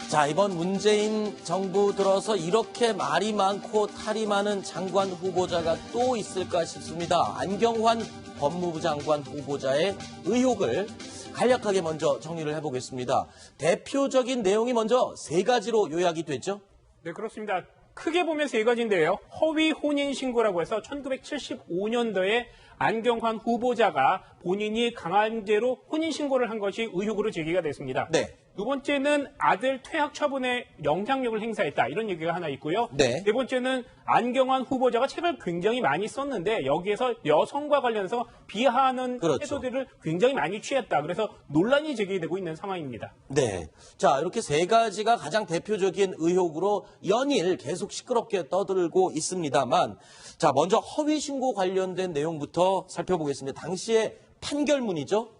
자, 이번 문재인 정부 들어서 이렇게 말이 많고 탈이 많은 장관 후보자가 또 있을까 싶습니다. 안경환 법무부 장관 후보자의 의혹을 간략하게 먼저 정리를 해보겠습니다. 대표적인 내용이 먼저 세 가지로 요약이 됐죠? 네, 그렇습니다. 크게 보면 세 가지인데요. 허위 혼인신고라고 해서 1975년도에 안경환 후보자가 본인이 강간죄로 혼인신고를 한 것이 의혹으로 제기가 됐습니다. 네. 두 번째는 아들 퇴학 처분에 영향력을 행사했다. 이런 얘기가 하나 있고요. 네. 네 번째는 안경환 후보자가 책을 굉장히 많이 썼는데 여기에서 여성과 관련해서 비하하는 그렇죠. 태도들을 굉장히 많이 취했다. 그래서 논란이 제기되고 있는 상황입니다. 네. 자, 이렇게 세 가지가 가장 대표적인 의혹으로 연일 계속 시끄럽게 떠들고 있습니다만, 자, 먼저 허위 신고 관련된 내용부터 살펴보겠습니다. 당시의 판결문이죠?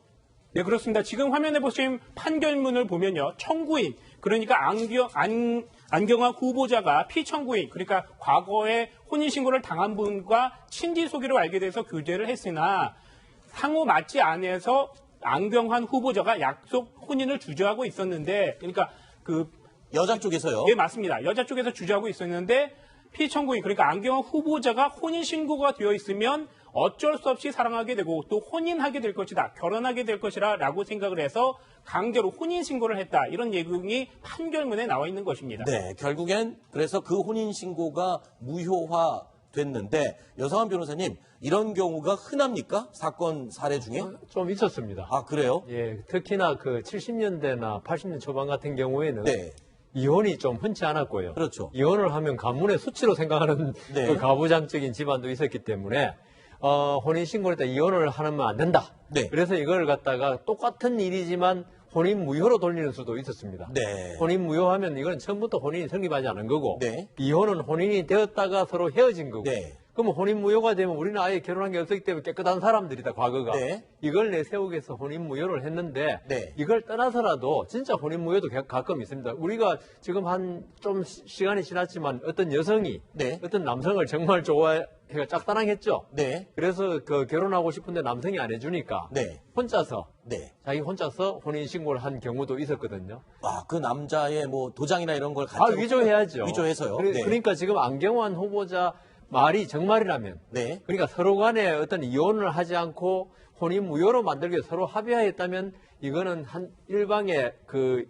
네, 그렇습니다. 지금 화면에 보신 판결문을 보면요. 청구인, 그러니까 안경환 후보자가 피청구인, 그러니까 과거에 혼인신고를 당한 분과 친지 소개로 알게 돼서 교제를 했으나 상호 맞지 않아서 안경환 후보자가 약속 혼인을 주저하고 있었는데, 그러니까 여자 쪽에서요? 네, 맞습니다. 여자 쪽에서 주저하고 있었는데 피청구인, 그러니까 안경환 후보자가 혼인신고가 되어 있으면 어쩔 수 없이 사랑하게 되고 또 혼인하게 될 것이다, 결혼하게 될 것이라 라고 생각을 해서 강제로 혼인신고를 했다. 이런 내용이 판결문에 나와 있는 것입니다. 네, 결국엔 그래서 그 혼인신고가 무효화됐는데, 여성한 변호사님, 이런 경우가 흔합니까? 사건 사례 중에? 좀 있었습니다. 아, 그래요? 예, 특히나 그 70년대나 80년 초반 같은 경우에는 네. 이혼이 좀 흔치 않았고요. 그렇죠. 이혼을 하면 가문의 수치로 생각하는 네. 그 가부장적인 집안도 있었기 때문에 혼인신고를 했다 이혼을 하면 안 된다. 네. 그래서 이걸 갖다가 똑같은 일이지만 혼인 무효로 돌리는 수도 있었습니다. 네. 혼인 무효하면 이건 처음부터 혼인이 성립하지 않은 거고, 네. 이혼은 혼인이 되었다가 서로 헤어진 거고. 네. 그러면 혼인 무효가 되면 우리는 아예 결혼한 게 없었기 때문에 깨끗한 사람들이다, 과거가. 네. 이걸 내세우기 위해서 혼인 무효를 했는데, 네. 이걸 떠나서라도 진짜 혼인 무효도 가끔 있습니다. 우리가 지금 좀 시간이 지났지만 어떤 여성이 네. 어떤 남성을 정말 좋아해 짝사랑했죠. 네. 그래서 결혼하고 싶은데 남성이 안 해주니까 네. 혼자서 네. 자기 혼자서 혼인신고를 한 경우도 있었거든요. 아, 그 남자의 뭐 도장이나 이런 걸 가지고 위조해야죠. 위조해서요. 네. 그러니까 지금 안경환 후보자 말이 정말이라면, 네. 그러니까 서로 간에 어떤 이혼을 하지 않고 혼인 무효로 만들기 위해 서로 합의하였다면 이거는 한 일방의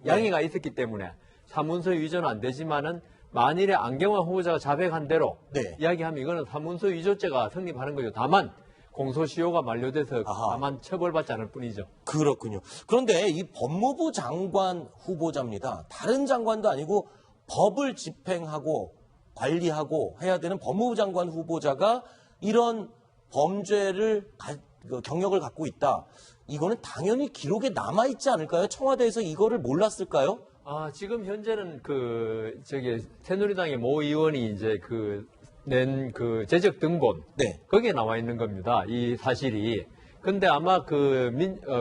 양해가 있었기 때문에 사문서 위조는 안 되지만은 만일에 안경환 후보자가 자백한 대로 네. 이야기하면 이거는 사문서 위조죄가 성립하는 거죠. 다만 공소시효가 만료돼서 아하. 다만 처벌받지 않을 뿐이죠. 그렇군요. 그런데 이 법무부 장관 후보자입니다. 다른 장관도 아니고 법을 집행하고 관리하고 해야 되는 법무부 장관 후보자가 이런 범죄를 경력을 갖고 있다. 이거는 당연히 기록에 남아있지 않을까요? 청와대에서 이거를 몰랐을까요? 지금 현재는 새누리당의 모 의원이 이제 낸 재적 등본. 네. 거기에 나와 있는 겁니다. 이 사실이. 근데 아마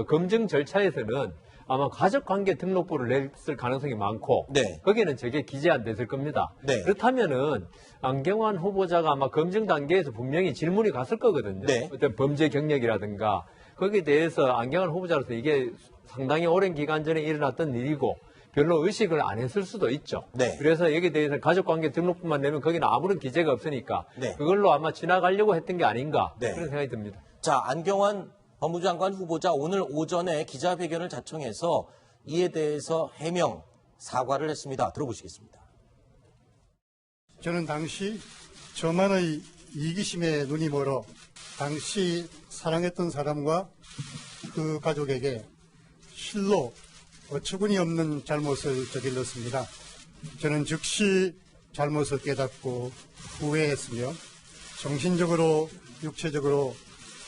검증 절차에서는 아마 가족관계 등록부를 냈을 가능성이 많고. 네. 거기에는 저게 기재 안 됐을 겁니다. 네. 그렇다면은 안경환 후보자가 아마 검증 단계에서 분명히 질문이 갔을 거거든요. 네. 어떤 범죄 경력이라든가. 거기에 대해서 안경환 후보자로서 이게 상당히 오랜 기간 전에 일어났던 일이고 별로 의식을 안 했을 수도 있죠. 네. 그래서 여기에 대해서 가족관계 등록부만 내면 거기는 아무런 기재가 없으니까 네. 그걸로 아마 지나가려고 했던 게 아닌가 네. 그런 생각이 듭니다. 자, 안경환 법무부 장관 후보자 오늘 오전에 기자회견을 자청해서 이에 대해서 해명, 사과를 했습니다. 들어보시겠습니다. 저는 당시 저만의 이기심에 눈이 멀어 당시 사랑했던 사람과 그 가족에게 실로 어처구니 없는 잘못을 저질렀습니다. 저는 즉시 잘못을 깨닫고 후회했으며 정신적으로 육체적으로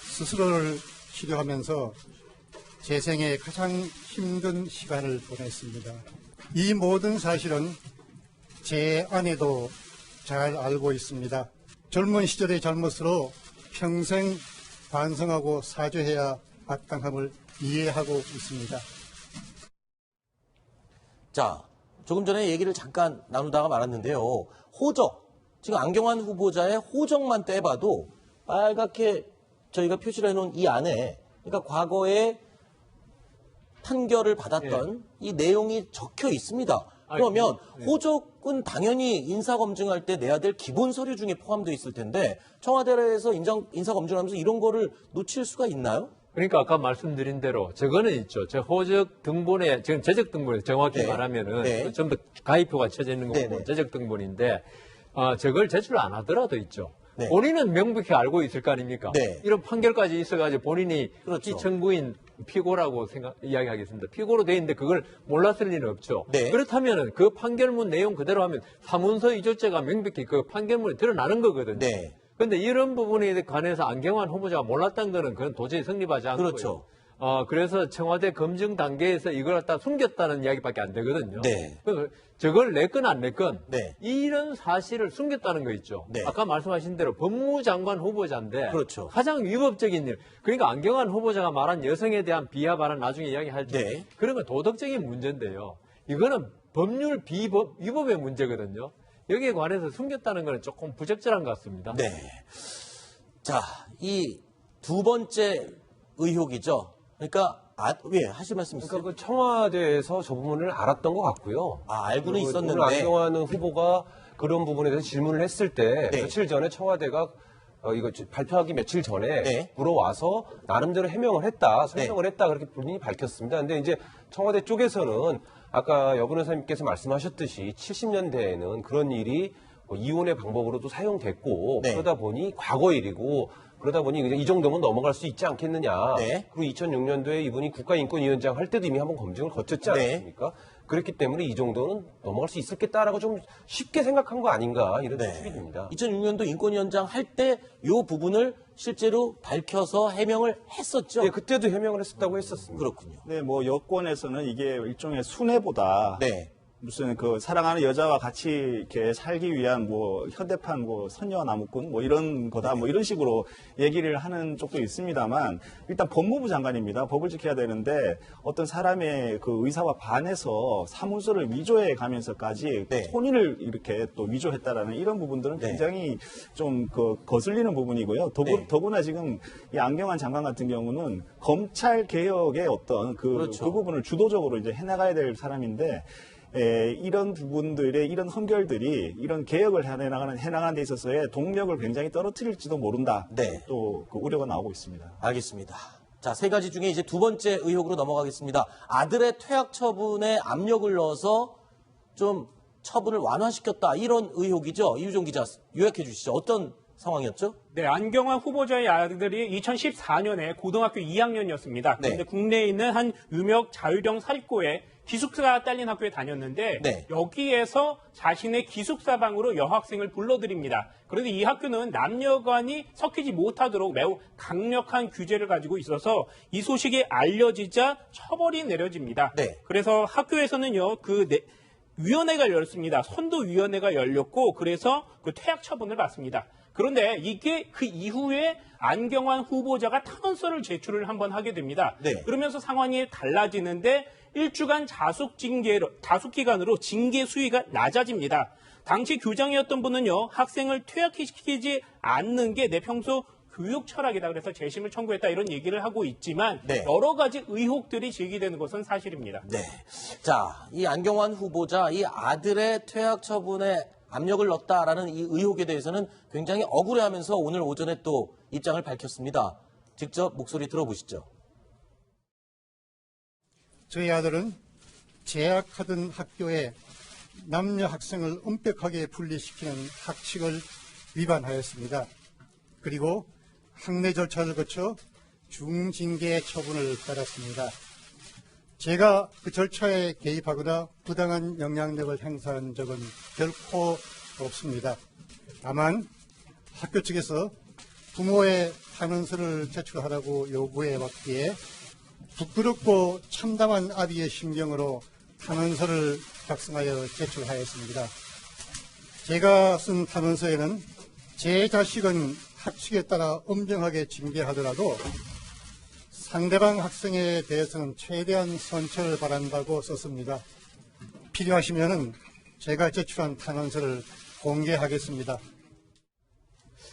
스스로를 치료하면서 제 생에 가장 힘든 시간을 보냈습니다. 이 모든 사실은 제 아내도 잘 알고 있습니다. 젊은 시절의 잘못으로 평생 반성하고 사죄해야 마땅함을 이해하고 있습니다. 자, 조금 전에 얘기를 잠깐 나누다가 말았는데요. 호적, 지금 안경환 후보자의 호적만 떼봐도 빨갛게 저희가 표시를 해놓은 이 안에, 그러니까 과거에 판결을 받았던 이 내용이 적혀 있습니다. 그러면 호적은 당연히 인사검증할 때 내야 될 기본 서류 중에 포함되어 있을 텐데 청와대에서 인사검증하면서 이런 거를 놓칠 수가 있나요? 그러니까 아까 말씀드린 대로 저거는 있죠. 저 호적 등본에 지금 재적 등본에 정확히 네. 말하면은 네. 전부 가입표가 쳐져 있는 거고 네, 네. 재적 등본인데 저걸 제출 안 하더라도 있죠. 네. 본인은 명백히 알고 있을 거 아닙니까? 네. 이런 판결까지 있어가지고 본인이 그렇죠. 피청구인 피고라고 이야기하겠습니다. 피고로 돼 있는데 그걸 몰랐을 리는 없죠. 네. 그렇다면은 그 판결문 내용 그대로 하면 사문서 위조죄가 명백히 그 판결문에 드러나는 거거든요. 네. 근데 이런 부분에 관해서 안경환 후보자가 몰랐다는 거는 그건 도저히 성립하지 않고요. 그렇죠. 그래서 청와대 검증 단계에서 이걸 갖다 숨겼다는 이야기밖에 안 되거든요. 네. 그래서 저걸 냈건 안 냈건 네. 이런 사실을 숨겼다는 거 있죠. 네. 아까 말씀하신 대로 법무장관 후보자인데 그렇죠. 가장 위법적인 일. 그러니까 안경환 후보자가 말한 여성에 대한 비하 발언 나중에 이야기할 때 네. 그런 건 도덕적인 문제인데요. 이거는 법률 위법의 문제거든요. 여기에 관해서 숨겼다는 것은 조금 부적절한 것 같습니다. 네. 자, 이 두 번째 의혹이죠. 그러니까 왜 하실 말씀 있으세요? 그러니까 그 청와대에서 저 부분을 알았던 것 같고요. 알고는 오늘 있었는데. 안경환 후보가 그런 부분에 대해서 질문을 했을 때 네. 며칠 전에 청와대가 이거 발표하기 며칠 전에 네. 물어와서 나름대로 해명을 했다, 설명을 했다 그렇게 본인이 밝혔습니다. 근데 이제 청와대 쪽에서는 아까 여 변호사님께서 말씀하셨듯이 70년대에는 그런 일이 이혼의 방법으로도 사용됐고 네. 그러다 보니 과거 일이고 그러다 보니 그냥 이 정도면 넘어갈 수 있지 않겠느냐. 네. 그리고 2006년도에 이분이 국가인권위원장 할 때도 이미 한번 검증을 거쳤지 네. 않았습니까? 그렇기 때문에 이 정도는 넘어갈 수 있었겠다라고 좀 쉽게 생각한 거 아닌가 이런 추측이 듭니다. 2006년도 인권위원장 할 때 이 부분을 실제로 밝혀서 해명을 했었죠. 네, 그때도 해명을 했었다고 했었습니다. 그렇군요. 네, 뭐 여권에서는 이게 일종의 순회보다 네. 무슨 그 사랑하는 여자와 같이 이렇게 살기 위한 뭐 현대판 뭐 선녀와 나무꾼 뭐 이런 거다 뭐 이런 식으로 얘기를 하는 쪽도 있습니다만 일단 법무부 장관입니다. 법을 지켜야 되는데 어떤 사람의 그 의사와 반해서 사문서를 위조해 가면서까지 네. 혼인을 이렇게 또 위조했다라는 이런 부분들은 네. 굉장히 좀 그 거슬리는 부분이고요. 네. 더구나 지금 이 안경환 장관 같은 경우는 검찰 개혁의 어떤 그 그렇죠. 부분을 주도적으로 이제 해나가야 될 사람인데 이런 부분들의 이런 헌결들이 이런 개혁을 해나가는 데 있어서의 동력을 굉장히 떨어뜨릴지도 모른다. 네. 또 그 우려가 나오고 있습니다. 알겠습니다. 자, 세 가지 중에 이제 두 번째 의혹으로 넘어가겠습니다. 아들의 퇴학 처분에 압력을 넣어서 좀 처분을 완화시켰다. 이런 의혹이죠. 이유정 기자 요약해 주시죠. 어떤 상황이었죠? 네, 안경환 후보자의 아들이 2014년에 고등학교 2학년이었습니다. 네. 그런데 국내에 있는 한 유명 자율형 사립고에 기숙사가 딸린 학교에 다녔는데 네. 여기에서 자신의 기숙사방으로 여학생을 불러들입니다. 그런데 이 학교는 남녀간이 섞이지 못하도록 매우 강력한 규제를 가지고 있어서 이 소식이 알려지자 처벌이 내려집니다. 네. 그래서 학교에서는요, 위원회가 열렸습니다. 선도위원회가 열렸고 그래서 그 퇴학 처분을 받습니다. 그런데 이게 그 이후에 안경환 후보자가 탄원서를 제출을 한번 하게 됩니다. 네. 그러면서 상황이 달라지는데 1주간 자숙 기간으로 징계 수위가 낮아집니다. 당시 교장이었던 분은요, 학생을 퇴학시키지 않는 게 내 평소 교육 철학이다. 그래서 재심을 청구했다. 이런 얘기를 하고 있지만 네. 여러 가지 의혹들이 제기되는 것은 사실입니다. 네. 자, 이 안경환 후보자, 이 아들의 퇴학 처분에 압력을 넣었다라는 이 의혹에 대해서는 굉장히 억울해하면서 오늘 오전에 또 입장을 밝혔습니다. 직접 목소리 들어보시죠. 저희 아들은 재학하던 학교에 남녀 학생을 엄격하게 분리시키는 학칙을 위반하였습니다. 그리고 학내 절차를 거쳐 중징계 처분을 받았습니다. 제가 그 절차에 개입하거나 부당한 영향력을 행사한 적은 결코 없습니다. 다만 학교 측에서 부모의 탄원서를 제출하라고 요구해 왔기에 부끄럽고 참담한 아비의 심경으로 탄원서를 작성하여 제출하였습니다. 제가 쓴 탄원서에는 제 자식은 학칙에 따라 엄정하게 징계하더라도 상대방 학생에 대해서는 최대한 선처를 바란다고 썼습니다. 필요하시면 제가 제출한 탄원서를 공개하겠습니다.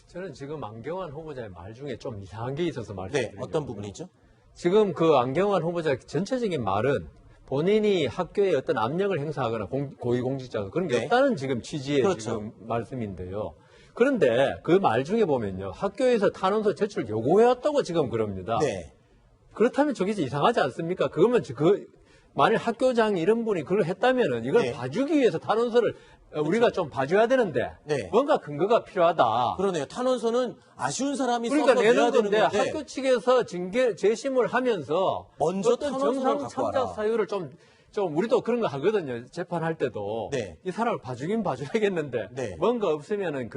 저는 지금 안경환 후보자의 말 중에 좀 이상한 게 있어서 네. 말씀드립니다. 어떤 부분이죠? 지금 그 안경환 후보자 전체적인 말은 본인이 학교에 어떤 압력을 행사하거나 고위공직자가 그런 게 네. 없다는 지금 취지의 그렇죠. 지금 말씀인데요. 그런데 그 말 중에 보면요. 학교에서 탄원서 제출 요구해왔다고 지금 그럽니다. 네. 그렇다면 저게 이상하지 않습니까? 그러면 만일 학교장 이런 분이 그걸 했다면은 이걸 네. 봐주기 위해서 탄원서를 우리가 좀 봐줘야 되는데 네. 뭔가 근거가 필요하다. 그러니까 탄원서는 아쉬운 사람이 그러니까 써서 내는 내야 되는 건데 건데 학교 측에서 징계 재심을 하면서 먼저 어떤 탄원서를 정상 갖고 참작 와라. 사유를 좀 우리도 그런 거 하거든요. 재판할 때도 네. 이 사람을 봐주긴 봐줘야겠는데 네. 뭔가 없으면은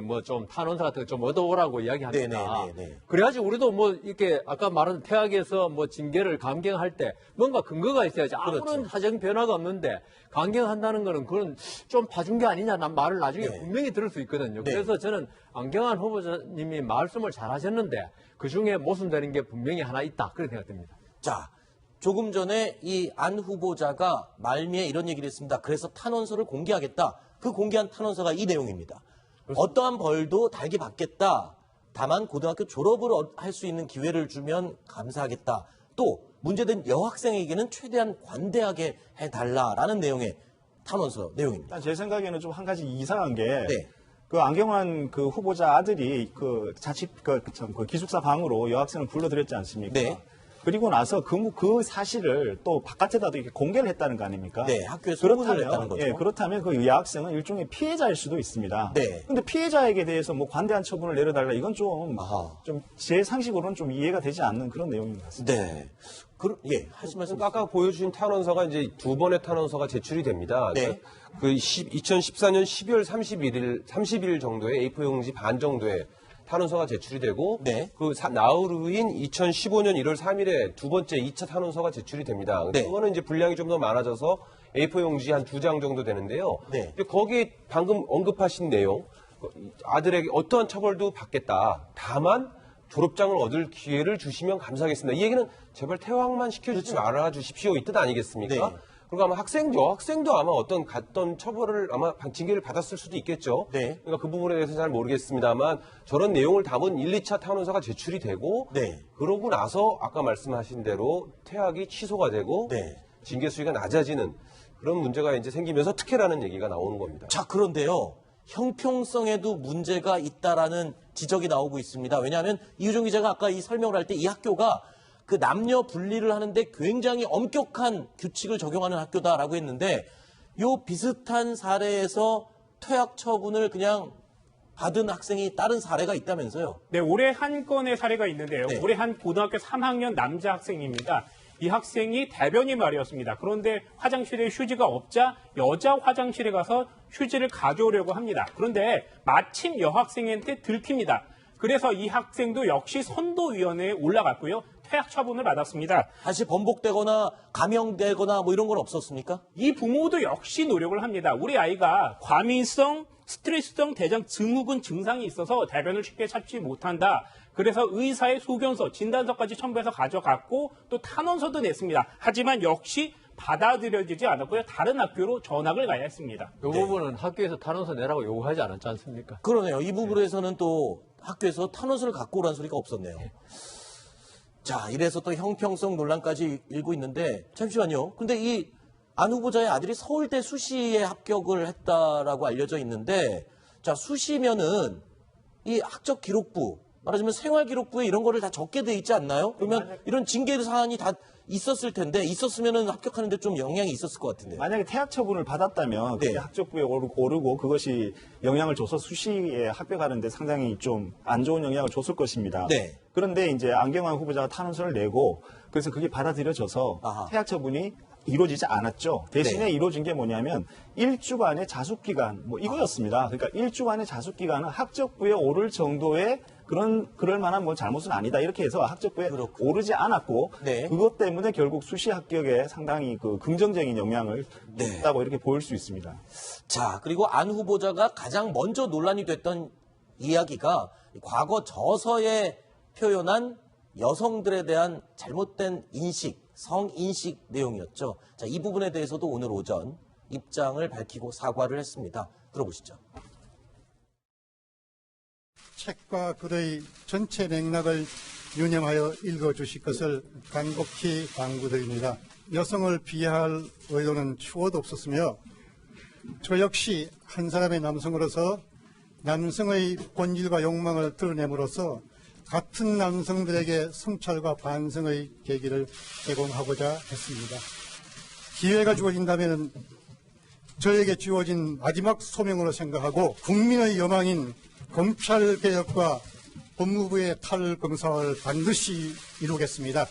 뭐 좀 탄원서 같은 거 좀 얻어오라고 이야기합니다. 네. 그래야지 우리도 뭐 이렇게 아까 말한 퇴학에서 뭐 징계를 감경할 때 뭔가 근거가 있어야지. 아무런 그렇죠. 사정 변화가 없는데 감경한다는 거는 그건 좀 봐준 게 아니냐 난 말을 나중에 네. 분명히 들을 수 있거든요. 네. 그래서 저는 안경환 후보자님이 말씀을 잘 하셨는데 그중에 모순되는 게 분명히 하나 있다. 그렇게 생각됩니다. 자, 조금 전에 이 안 후보자가 말미에 이런 얘기를 했습니다. 그래서 탄원서를 공개하겠다. 그 공개한 탄원서가 이 내용입니다. 어떠한 벌도 달기 받겠다. 다만 고등학교 졸업을 할 수 있는 기회를 주면 감사하겠다. 또 문제된 여학생에게는 최대한 관대하게 해달라라는 내용의 탄원서 내용입니다. 일단 제 생각에는 좀 한 가지 이상한 게 네. 그 안경환 그 후보자 아들이 그 그 기숙사 방으로 여학생을 불러들였지 않습니까? 네. 그리고 나서 그 사실을 또 바깥에다도 이렇게 공개를 했다는 거 아닙니까? 네, 학교에 소문을 냈다는 거죠. 예, 그렇다면 그 여학생은 일종의 피해자일 수도 있습니다. 네. 근데 피해자에게 대해서 뭐 관대한 처분을 내려달라 이건 아하. 좀 제 상식으로는 좀 이해가 되지 않는 그런 내용인 것 같습니다. 네. 하실 말씀. 그러니까 아까 보여주신 탄원서가 이제 두 번의 탄원서가 제출이 됩니다. 네. 그러니까 그 2014년 12월 30일 정도에 A4 용지 반 정도의 탄원서가 제출이 되고 네. 그 나흘 후인 2015년 1월 3일에 두 번째 2차 탄원서가 제출이 됩니다. 네. 그거는 이제 분량이 좀 더 많아져서 A4 용지 한 2장 정도 되는데요. 네. 근데 거기에 방금 언급하신 내용, 아들에게 어떠한 처벌도 받겠다. 다만 졸업장을 얻을 기회를 주시면 감사하겠습니다. 이 얘기는 제발 퇴학만 시켜주지 말아 주십시오. 이 뜻 아니겠습니까? 네. 그리고 아마 여학생도 아마 갔던 처벌을 아마 징계를 받았을 수도 있겠죠. 네. 그러니까 그 부분에 대해서 잘 모르겠습니다만 저런 내용을 담은 1, 2차 탄원서가 제출이 되고 네. 그러고 나서 아까 말씀하신 대로 퇴학이 취소가 되고 네. 징계 수위가 낮아지는 그런 문제가 이제 생기면서 특혜라는 얘기가 나오는 겁니다. 자, 그런데요. 형평성에도 문제가 있다라는 지적이 나오고 있습니다. 왜냐하면 이유정 기자가 아까 이 설명을 할 때 이 학교가 그 남녀 분리를 하는데 굉장히 엄격한 규칙을 적용하는 학교다라고 했는데 요 비슷한 사례에서 퇴학 처분을 그냥 받은 학생이 다른 사례가 있다면서요. 네, 올해 한 건의 사례가 있는데요. 네. 올해 한 고등학교 3학년 남자 학생입니다. 이 학생이 대변이 말이었습니다. 그런데 화장실에 휴지가 없자 여자 화장실에 가서 휴지를 가져오려고 합니다. 그런데 마침 여학생한테 들킵니다. 그래서 이 학생도 역시 선도위원회에 올라갔고요. 퇴학 처분을 받았습니다. 다시 번복되거나 감형되거나 뭐 이런 건 없었습니까? 이 부모도 역시 노력을 합니다. 우리 아이가 과민성, 스트레스성 대장 증후군 증상이 있어서 대변을 쉽게 찾지 못한다. 그래서 의사의 소견서, 진단서까지 첨부해서 가져갔고 또 탄원서도 냈습니다. 하지만 역시 받아들여지지 않았고요. 다른 학교로 전학을 가야 했습니다. 이 부분은 학교에서 탄원서 내라고 요구하지 않았지 않습니까? 그러네요. 이 부분에서는 또 학교에서 탄원서를 갖고 오라는 소리가 없었네요. 자, 이래서 또 형평성 논란까지 일고 있는데 잠시만요. 근데 이 안 후보자의 아들이 서울대 수시에 합격을 했다라고 알려져 있는데 자, 수시면은 이 학적 기록부 말하자면 생활기록부에 이런 거를 다 적게 돼 있지 않나요? 그러면 이런 징계 사안이 다 있었을 텐데 있었으면은 합격하는데 좀 영향이 있었을 것 같은데요. 만약에 퇴학 처분을 받았다면 네. 그게 학적부에 오르고 그것이 영향을 줘서 수시에 합격하는데 상당히 좀 안 좋은 영향을 줬을 것입니다. 네. 그런데 이제 안경환 후보자가 탄원서를 내고 그래서 그게 받아들여져서 아하. 퇴학 처분이 이루어지지 않았죠. 대신에 네. 이루어진 게 뭐냐면 1주간의 자숙기간 뭐 이거였습니다. 그러니까 1주간의 자숙기간은 학적부에 오를 정도의 그럴 만한 뭐 잘못은 아니다. 이렇게 해서 학적부에 그렇군요. 오르지 않았고 네. 그것 때문에 결국 수시 합격에 상당히 그 긍정적인 영향을 네. 줬다고 이렇게 보일 수 있습니다. 자, 그리고 안 후보자가 가장 먼저 논란이 됐던 이야기가 과거 저서에 표현한 여성들에 대한 잘못된 인식, 성인식 내용이었죠. 자, 이 부분에 대해서도 오늘 오전 입장을 밝히고 사과를 했습니다. 들어보시죠. 책과 글의 전체 맥락을 유념하여 읽어주실 것을 간곡히 당부드립니다. 여성을 비하할 의도는 추호도 없었으며 저 역시 한 사람의 남성으로서 남성의 본질과 욕망을 드러냄으로써 같은 남성들에게 성찰과 반성의 계기를 제공하고자 했습니다. 기회가 주어진다면 저에게 주어진 마지막 소명으로 생각하고 국민의 여망인 검찰개혁과 법무부의 탈검사를 반드시 이루겠습니다.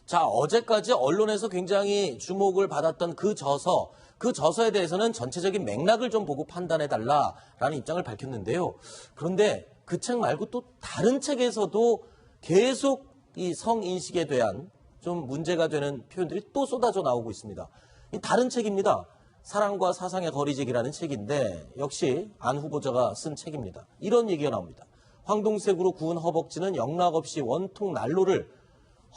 자, 어제까지 언론에서 굉장히 주목을 받았던 그 저서에 대해서는 전체적인 맥락을 좀 보고 판단해달라라는 입장을 밝혔는데요. 그런데 그 책 말고 또 다른 책에서도 계속 이 성인식에 대한 좀 문제가 되는 표현들이 또 쏟아져 나오고 있습니다. 이 다른 책입니다. 사랑과 사상의 거리제기라는 책인데 역시 안 후보자가 쓴 책입니다. 이런 얘기가 나옵니다. 황동색으로 구운 허벅지는 영락없이 원통 난로를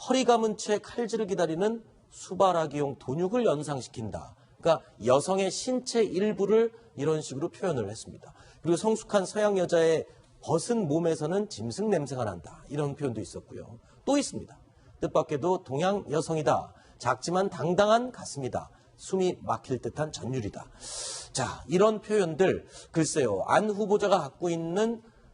허리 감은 채 칼질을 기다리는 수바라기용 돈육을 연상시킨다. 그러니까 여성의 신체 일부를 이런 식으로 표현을 했습니다. 그리고 성숙한 서양 여자의 벗은 몸에서는 짐승 냄새가 난다. 이런 표현도 있었고요. 또 있습니다. 뜻밖에도 동양 여성이다. 작지만 당당한 가슴이다. 숨이 막힐 듯한 전율이다. 자, 이런 표현들 글쎄요. 안 후보자가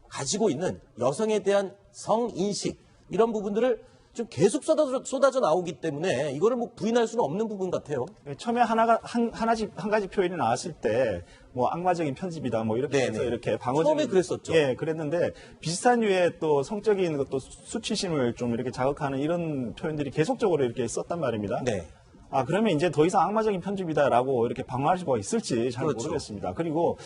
가지고 있는 여성에 대한 성인식 이런 부분들을 좀 계속 쏟아져 나오기 때문에 이거를 뭐 부인할 수는 없는 부분 같아요. 처음에 한 가지 표현이 나왔을 때, 뭐, 악마적인 편집이다, 뭐, 이렇게 해서 네네. 이렇게 방어적인. 처음에 그랬었죠. 예, 그랬는데, 비슷한 류의 또 성적인 것도 수치심을 좀 이렇게 자극하는 이런 표현들이 계속적으로 이렇게 썼단 말입니다. 네. 그러면 이제 더 이상 악마적인 편집이다라고 이렇게 방어할 수가 있을지 잘 그렇죠. 모르겠습니다. 그리고,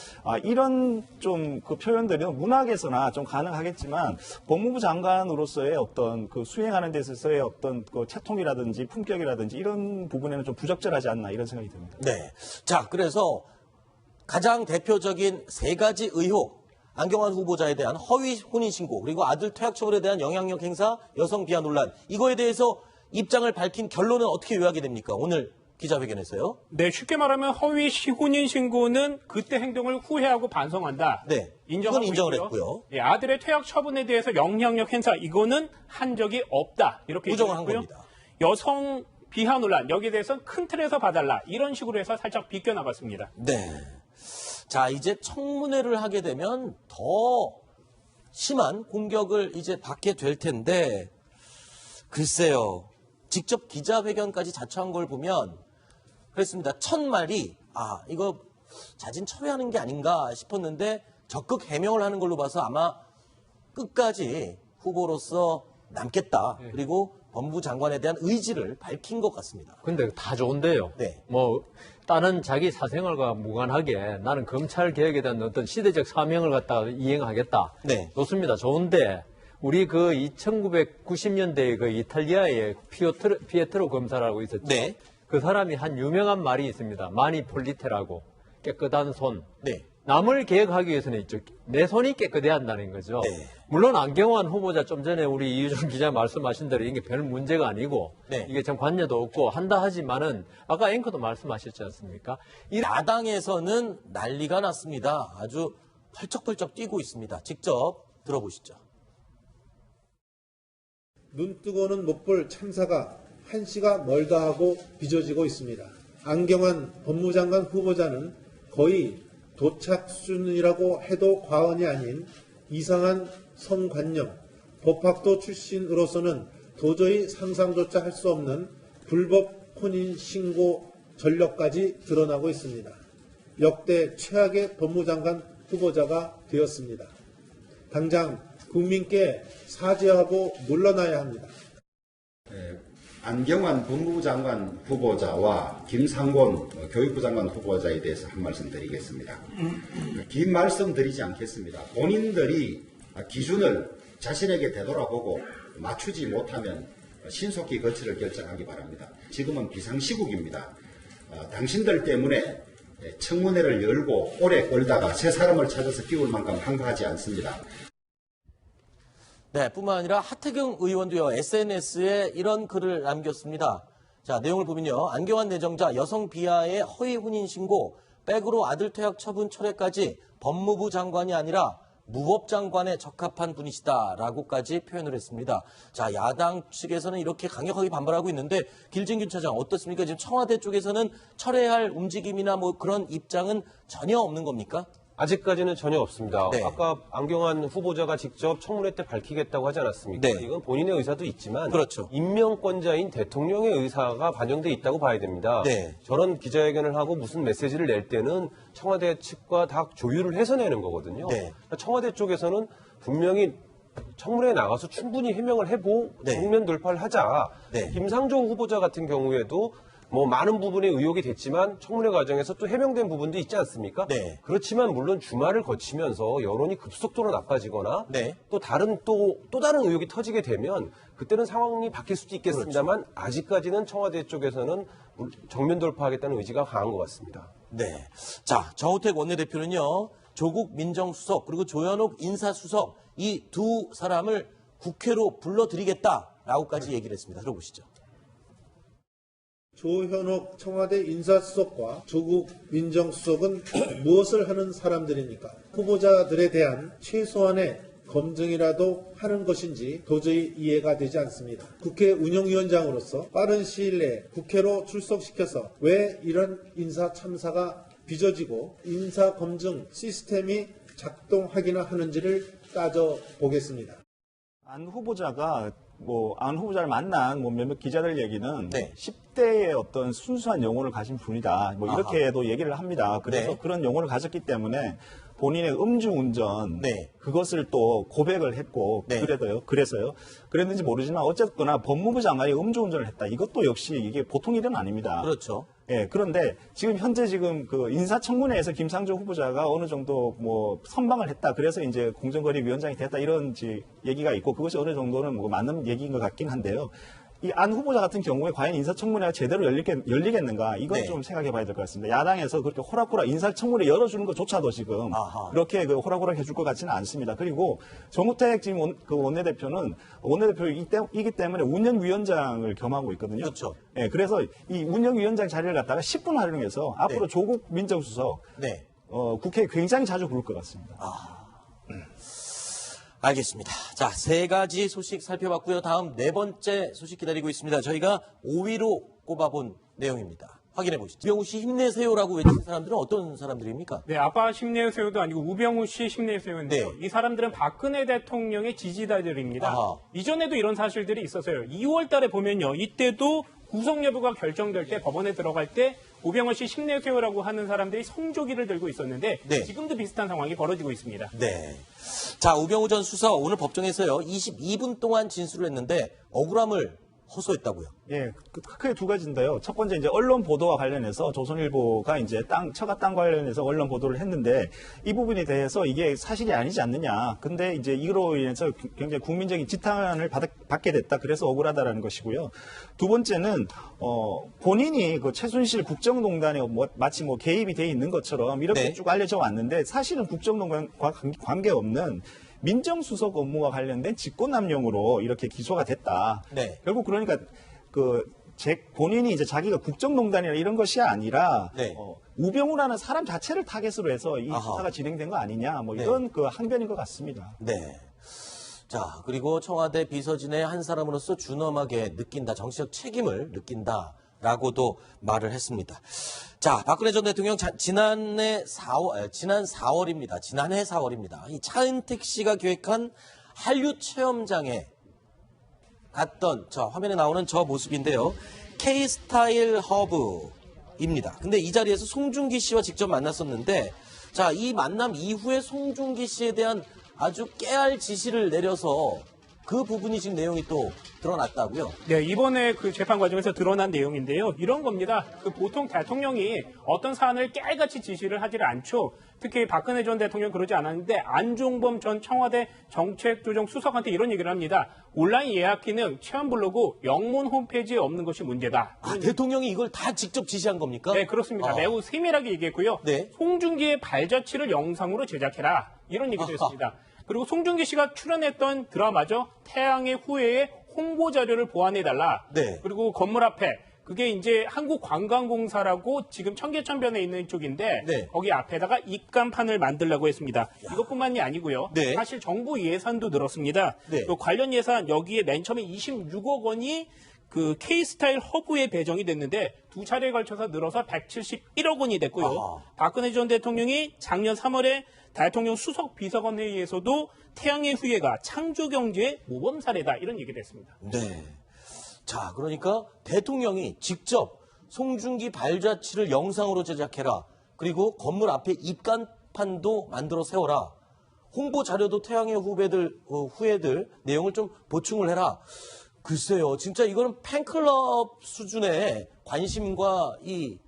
이런 좀 그 표현들은 문학에서나 좀 가능하겠지만, 법무부 장관으로서의 어떤 그 수행하는 데 있어서의 어떤 그 채통이라든지 품격이라든지 이런 부분에는 좀 부적절하지 않나 이런 생각이 듭니다. 네. 자, 그래서 가장 대표적인 세 가지 의혹. 안경환 후보자에 대한 허위 혼인신고, 그리고 아들 퇴학 처분에 대한 영향력 행사, 여성 비하 논란. 이거에 대해서 입장을 밝힌 결론은 어떻게 요약이 됩니까? 오늘 기자회견에서요. 네, 쉽게 말하면 허위 혼인 신고는 그때 행동을 후회하고 반성한다. 네, 인정하고 그건 인정을 있고요. 했고요. 예, 아들의 퇴학 처분에 대해서 영향력 행사 이거는 한 적이 없다. 이렇게 부정을 한 얘기했고요. 겁니다. 여성 비하 논란 여기에 대해서는 큰 틀에서 봐달라. 이런 식으로 해서 살짝 비껴나갔습니다. 네. 자, 이제 청문회를 하게 되면 더 심한 공격을 이제 받게 될 텐데, 글쎄요. 직접 기자회견까지 자처한 걸 보면 그랬습니다. 첫 말이 이거 자진 철회하는 게 아닌가 싶었는데 적극 해명을 하는 걸로 봐서 아마 끝까지 후보로서 남겠다. 그리고 법무부 장관에 대한 의지를 밝힌 것 같습니다. 근데 다 좋은데요. 네. 뭐 다른 자기 사생활과 무관하게 나는 검찰 개혁에 대한 어떤 시대적 사명을 갖다가 이행하겠다. 네. 좋습니다. 좋은데 우리 그 1990년대에 그 이탈리아의 피에트로 검사라고 있었죠. 네. 그 사람이 한 유명한 말이 있습니다. 마니 폴리테라고. 깨끗한 손. 네. 남을 개혁하기 위해서는 있죠. 내 손이 깨끗해야 한다는 거죠. 네. 물론 안경환 후보자 좀 전에 우리 이유정 기자 말씀하신 대로 이게 별 문제가 아니고 네. 이게 참 관여도 없고 한다 하지만은 아까 앵커도 말씀하셨지 않습니까? 야당에서는 난리가 났습니다. 아주 펄쩍펄쩍 뛰고 있습니다. 직접 들어보시죠. 눈뜨고는 못 볼 참사가 한시가 멀다 하고 빚어지고 있습니다. 안경환 법무장관 후보자는 거의 도착 수준이라고 해도 과언이 아닌 이상한 성관념, 법학도 출신으로서는 도저히 상상조차 할 수 없는 불법 혼인 신고 전력까지 드러나고 있습니다. 역대 최악의 법무장관 후보자가 되었습니다. 당장 국민께 사죄하고 물러나야 합니다. 안경환 법무부 장관 후보자와 김상곤 교육부 장관 후보자에 대해서 한 말씀 드리겠습니다. 긴 말씀 드리지 않겠습니다. 본인들이 기준을 자신에게 되돌아보고 맞추지 못하면 신속히 거취를 결정하기 바랍니다. 지금은 비상시국입니다. 당신들 때문에 청문회를 열고 오래 끌다가 새 사람을 찾아서 끼울 만큼 한가하지 않습니다. 네, 뿐만 아니라 하태경 의원도요, SNS에 이런 글을 남겼습니다. 자, 내용을 보면요. 안경환 내정자 여성 비하의 허위 혼인 신고, 백으로 아들 퇴학 처분 철회까지 법무부 장관이 아니라 무법장관에 적합한 분이시다라고까지 표현을 했습니다. 자, 야당 측에서는 이렇게 강력하게 반발하고 있는데 길진균 차장 어떻습니까? 지금 청와대 쪽에서는 철회할 움직임이나 뭐 그런 입장은 전혀 없는 겁니까? 아직까지는 전혀 없습니다. 네. 아까 안경환 후보자가 직접 청문회 때 밝히겠다고 하지 않았습니까? 네. 이건 본인의 의사도 있지만 그렇죠. 임명권자인 대통령의 의사가 반영돼 있다고 봐야 됩니다. 네. 저런 기자회견을 하고 무슨 메시지를 낼 때는 청와대 측과 다 조율을 해서 내는 거거든요. 네. 그러니까 청와대 쪽에서는 분명히 청문회에 나가서 충분히 해명을 해보고 네. 정면 돌파를 하자. 네. 김상조 후보자 같은 경우에도 뭐 많은 부분에 의혹이 됐지만 청문회 과정에서 또 해명된 부분도 있지 않습니까? 네. 그렇지만 물론 주말을 거치면서 여론이 급속도로 나빠지거나 네. 또 또 다른 의혹이 터지게 되면 그때는 상황이 바뀔 수도 있겠습니다만 그렇죠. 아직까지는 청와대 쪽에서는 정면 돌파하겠다는 의지가 강한 것 같습니다. 네. 자, 정우택 원내대표는요, 조국 민정수석 그리고 조현옥 인사수석 이 두 사람을 국회로 불러들이겠다라고까지 얘기를 했습니다. 들어보시죠. 조현옥 청와대 인사수석과 조국 민정수석은 무엇을 하는 사람들입니까? 후보자들에 대한 최소한의 검증이라도 하는 것인지 도저히 이해가 되지 않습니다. 국회 운영위원장으로서 빠른 시일 내에 국회로 출석시켜서 왜 이런 인사 참사가 빚어지고 인사 검증 시스템이 작동하기나 하는지를 따져보겠습니다. 안 후보자를 만난 몇몇 기자들 얘기는 네. 10대의 어떤 순수한 영혼을 가진 분이다. 뭐 이렇게도 얘기를 합니다. 그래서 네. 그런 영혼을 가졌기 때문에 본인의 음주운전 네. 그것을 또 고백을 했고 네. 그래서요. 그랬는지 모르지만 어쨌거나 법무부 장관이 음주운전을 했다. 이것도 역시 이게 보통 일은 아닙니다. 그렇죠. 예, 그런데 현재 그 인사청문회에서 김상조 후보자가 어느 정도 뭐 선방을 했다. 그래서 이제 공정거래위원장이 됐다. 이런 얘기가 있고 그것이 어느 정도는 뭐 맞는 얘기인 것 같긴 한데요. 이 안 후보자 같은 경우에 과연 인사청문회가 제대로 열리겠는가? 이건 네. 좀 생각해 봐야 될 것 같습니다. 야당에서 그렇게 호락호락 인사청문회 열어주는 것조차도 지금 아하. 그렇게 호락호락 해줄 것 같지는 않습니다. 그리고 정우택 지금 원내대표는 원내대표이기 때문에 운영위원장을 겸하고 있거든요. 그렇죠. 예, 그래서 이 운영위원장 자리를 갖다가 10분 활용해서 앞으로 네. 조국 민정수석 네. 국회에 굉장히 자주 부를 것 같습니다. 알겠습니다. 자, 세 가지 소식 살펴봤고요. 다음 네 번째 소식 기다리고 있습니다. 저희가 5위로 꼽아본 내용입니다. 확인해 보시죠. 우병우 씨 힘내세요라고 외치는 사람들은 어떤 사람들입니까? 네, 아빠 힘내세요도 아니고 우병우 씨 힘내세요인데요. 네. 이 사람들은 박근혜 대통령의 지지자들입니다. 아하. 이전에도 이런 사실들이 있었어요. 2월 달에 보면요. 이때도 구속 여부가 결정될 때 법원에 들어갈 때 우병우 씨 힘내세요라고 하는 사람들이 성조기를 들고 있었는데 네. 지금도 비슷한 상황이 벌어지고 있습니다. 네. 자, 우병우 전 수석 오늘 법정에서요. 22분 동안 진술을 했는데 억울함을 호소했다고요. 예, 크게 두 가지인데요. 첫 번째 이제 언론 보도와 관련해서 조선일보가 이제 처가 땅 관련해서 언론 보도를 했는데 이 부분에 대해서 이게 사실이 아니지 않느냐. 근데 이제 이로 인해서 굉장히 국민적인 지탄을 받게 됐다. 그래서 억울하다라는 것이고요. 두 번째는 본인이 그 최순실 국정농단에 마치 개입이 돼 있는 것처럼 이렇게 네. 쭉 알려져 왔는데 사실은 국정농단과 관계없는 민정수석 업무와 관련된 직권남용으로 이렇게 기소가 됐다. 네. 결국 그러니까 본인이 이제 자기가 국정농단이나 이런 것이 아니라 네. 우병우라는 사람 자체를 타겟으로 해서 이 아하. 수사가 진행된 거 아니냐 뭐 네. 이런 항변인 것 같습니다. 네. 자, 그리고 청와대 비서진의 한 사람으로서 준엄하게 느낀다, 정치적 책임을 느낀다라고도 말을 했습니다. 자, 박근혜 전 대통령 지난해 4월입니다. 이 차은택 씨가 기획한 한류 체험장에 갔던 화면에 나오는 저 모습인데요. K-스타일 허브입니다. 근데 이 자리에서 송중기 씨와 직접 만났었는데 자, 이 만남 이후에 송중기 씨에 대한 아주 깨알 지시를 내려서 그 부분이 지금 내용이 또 드러났다고요? 네, 이번에 그 재판 과정에서 드러난 내용인데요. 이런 겁니다. 보통 대통령이 어떤 사안을 깨알같이 지시를 하지를 않죠. 특히 박근혜 전 대통령 그러지 않았는데 안종범 전 청와대 정책조정수석한테 이런 얘기를 합니다. 온라인 예약 기능, 체험 블로그, 영문 홈페이지에 없는 것이 문제다. 아, 대통령이 이걸 다 직접 지시한 겁니까? 네, 그렇습니다. 매우 세밀하게 얘기했고요. 네. 송중기의 발자취를 영상으로 제작해라. 이런 얘기도 했습니다. 그리고 송중기 씨가 출연했던 드라마죠. 태양의 후예의 홍보 자료를 보완해달라. 네. 그리고 건물 앞에 그게 이제 한국관광공사라고 지금 청계천변에 있는 쪽인데 네. 거기 앞에다가 입간판을 만들려고 했습니다. 이것뿐만이 아니고요. 네. 사실 정부 예산도 늘었습니다. 네. 그 관련 예산 여기에 맨 처음에 26억 원이 그 K스타일 허브에 배정이 됐는데 두 차례에 걸쳐서 늘어서 171억 원이 됐고요. 아하. 박근혜 전 대통령이 작년 3월에 대통령 수석 비서관 회의에서도 태양의 후예가 창조경제의 모범 사례다 이런 얘기를 했습니다. 네. 자, 그러니까 대통령이 직접 송중기 발자취를 영상으로 제작해라. 그리고 건물 앞에 입간판도 만들어 세워라. 홍보 자료도 태양의 후예들 내용을 좀 보충을 해라. 글쎄요, 진짜 이거는 팬클럽 수준의 관심과 이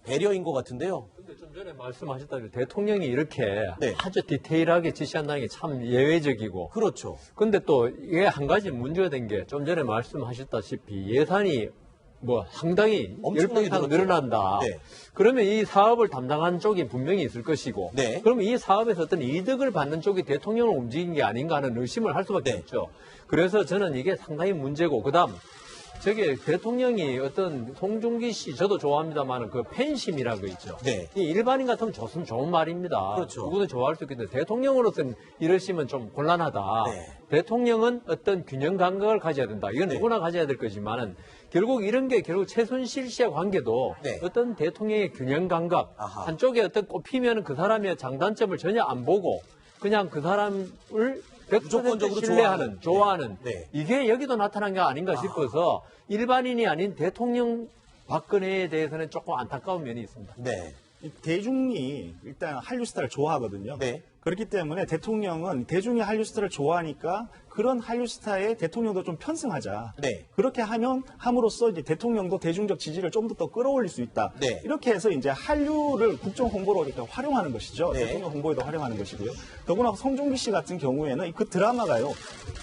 배려인 것 같은데요. 근데 좀 전에 말씀하셨다시피 대통령이 이렇게 네. 아주 디테일하게 지시한다는 게 참 예외적이고. 그렇죠. 근데 또 이게 한 가지 문제가 된 게 좀 전에 말씀하셨다시피 예산이 뭐 상당히 엄청나게 10배 이상 늘었죠. 늘어난다. 네. 그러면 이 사업을 담당한 쪽이 분명히 있을 것이고. 네. 그러면 이 사업에서 어떤 이득을 받는 쪽이 대통령을 움직인 게 아닌가 하는 의심을 할 수밖에 네. 없죠. 그래서 저는 이게 상당히 문제고. 그다음 저게 대통령이 어떤 송중기 씨 저도 좋아합니다만 그 팬심이라는 거 있죠. 네. 이 일반인 같으면 좋은 말입니다. 그렇죠. 누구든 좋아할 수 있겠는데 대통령으로서는 이러시면 좀 곤란하다. 네. 대통령은 어떤 균형 감각을 가져야 된다. 이건 누구나 가져야 될 거지만은 결국 이런 게 결국 최순실 씨의 관계도 네. 어떤 대통령의 균형 감각 아하. 한쪽에 어떤 꼽히면 그 사람의 장단점을 전혀 안 보고 그냥 그 사람을 100% 무조건적으로 신뢰하는, 좋아하는 네. 이게 여기도 나타난 게 아닌가 싶어서 일반인이 아닌 대통령 박근혜에 대해서는 조금 안타까운 면이 있습니다. 네. 이 대중이 일단 한류 스타를 좋아하거든요. 네. 그렇기 때문에 대통령은 대중이 한류 스타를 좋아하니까 그런 한류 스타에 대통령도 좀 편승하자. 네. 그렇게 함으로써 이제 대통령도 대중적 지지를 좀 더 끌어올릴 수 있다. 네. 이렇게 해서 이제 한류를 국정 홍보로 이렇게 활용하는 것이죠. 네. 대통령 홍보에도 활용하는 것이고요. 더구나 송중기 씨 같은 경우에는 그 드라마가요.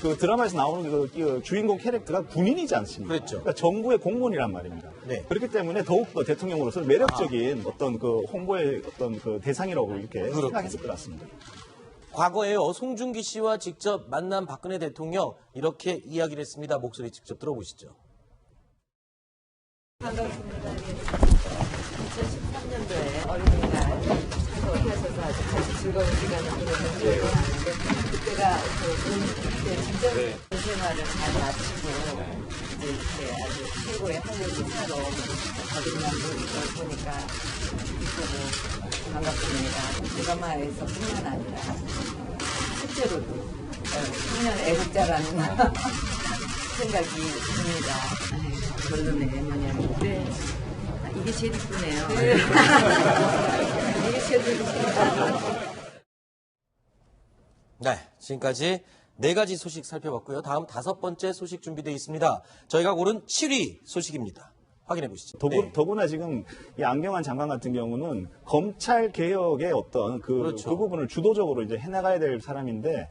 그 드라마에서 나오는 그 주인공 캐릭터가 군인이지 않습니까? 그렇죠. 그러니까 정부의 공무원이란 말입니다. 네. 그렇기 때문에 더욱더 대통령으로서 매력적인 어떤 그 홍보의 어떤 그 대상이라고 이렇게 그렇군요. 생각했을 것 같습니다. 과거에요, 송중기 씨와 직접 만난 박근혜 대통령 이렇게 이야기를 했습니다. 목소리 직접 들어보시죠. 반갑습니다. 2013년도에 어린이날 참 오셔서 아주 같이 즐거운 시간을 보냈는데 그때가 그때 직접 생활을 잘 마치고 이제 이렇게 아주 최고의 한류 기사로 거듭난 걸 보니까 기쁘고 반갑습니다. 드라마에서 뿐만 아니라 실제로도 청년 애국자라는 생각이 듭니다. 결론에 뭐냐면 이게 제일 이쁘네요. 이게 제일 이쁘네요. 네, 지금까지 4가지 소식 살펴봤고요. 다음 5번째 소식 준비되어 있습니다. 저희가 고른 7위 소식입니다. 확인해 보시죠. 더구나 지금 이 안경환 장관 같은 경우는 검찰 개혁의 어떤 그렇죠. 그 부분을 주도적으로 이제 해나가야 될 사람인데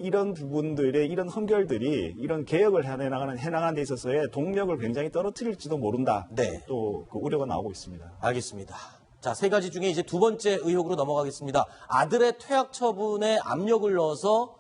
이런 부분들의 이런 흠결들이 이런 개혁을 해나가는 데 있어서의 동력을 굉장히 떨어뜨릴지도 모른다. 네. 또 그 우려가 나오고 있습니다. 알겠습니다. 자, 3가지 중에 이제 2번째 의혹으로 넘어가겠습니다. 아들의 퇴학 처분에 압력을 넣어서